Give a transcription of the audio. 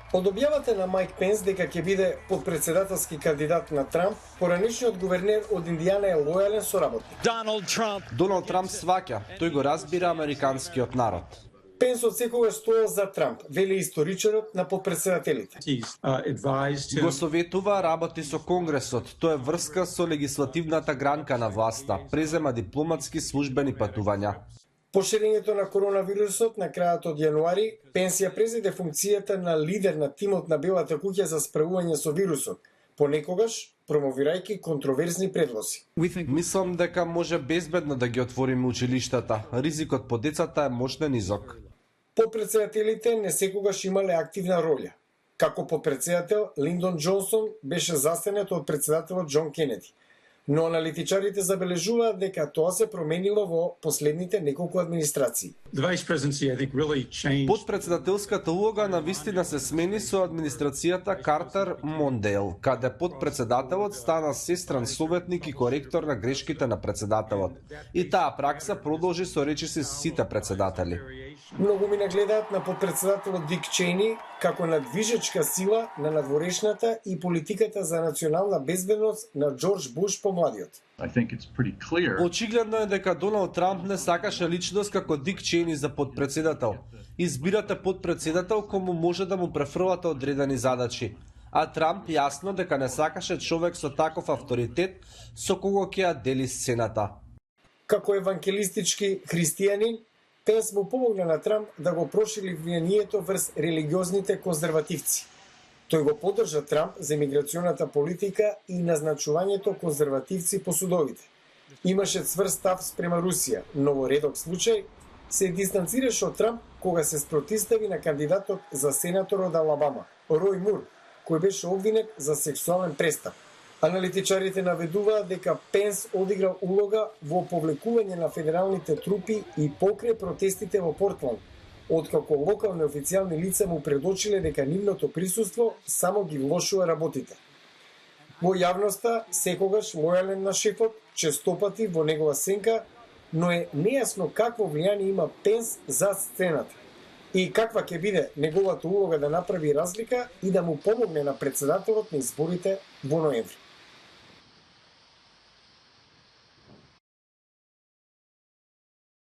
Од објавата на Мајк Пенс дека ќе биде подпредседателски кандидат на Трамп, поранешниот гувернер од Индијана е лојален соработник. Доналд Трамп сваќа, тој го разбира американскиот народ. Пенс од секогаш стоел за Трамп, вели историчарот на подпредседателите. Го советува работи со Конгресот, тоа е врска со легислативната гранка на власта, презема дипломатски службени патувања. По ширењето на коронавирусот на крајот од јануари, Пенс ја презеде функцијата на лидер на тимот на Белата куќа за справување со вирусот, понекогаш промовирајќи контроверзни предлози. Мислам дека може безбедно да ги отвориме училиштата. Ризикот по децата е можно низок. Подпредседателите не секогаш имале активна роља. Како подпредседател, Линдон Џонсон беше застанет од председателот Џон Кенеди. Но аналитичарите забележуваат дека тоа се променило во последните неколку администрации. Подпредседателската улога на вистина се смени со администрацијата Картер Мондейл, каде подпредседателот стана сестран советник и коректор на грешките на председателот. И таа пракса продолжи со речиси сите председатели. Многу ми нагледаат на подпредседателот Дик Чейни како надвижечка сила на надворешната и политиката за национална безбедност на Џорџ Буш помладиот. Очигледно е дека Доналд Трамп не сакаше личност како Дик Чейни за подпредседател. Избирате подпредседател кому може да му префрлате одредени задачи. А Трамп јасно дека не сакаше човек со таков авторитет со кого ќе ја дели сцената. Како евангелистички христијанин, Пенс му помогна на Трамп да го прошири влијанието врз религиозните конзервативци. Тој го поддржа Трамп за имиграционата политика и назначувањето конзервативци по судовите. Имаше цврст став спрема Русија, но во редок случај се дистанцираше од Трамп кога се спротивстави на кандидатот за сенатор од Алабама, Рој Мур, кој беше обвинет за сексуален престап. Аналитичарите наведуваат дека Пенс одиграл улога во повлекување на федералните трупи и покрај протестите во Портланд, откако локални официјални лица му предочиле дека нивното присуство само ги влошува работите. Во јавноста секогаш лојален на шефот, честопати во негова сенка, но е нејасно какво влијание има Пенс за сцената и каква ќе биде неговата улога да направи разлика и да му помогне на председателот на изборите во ноември.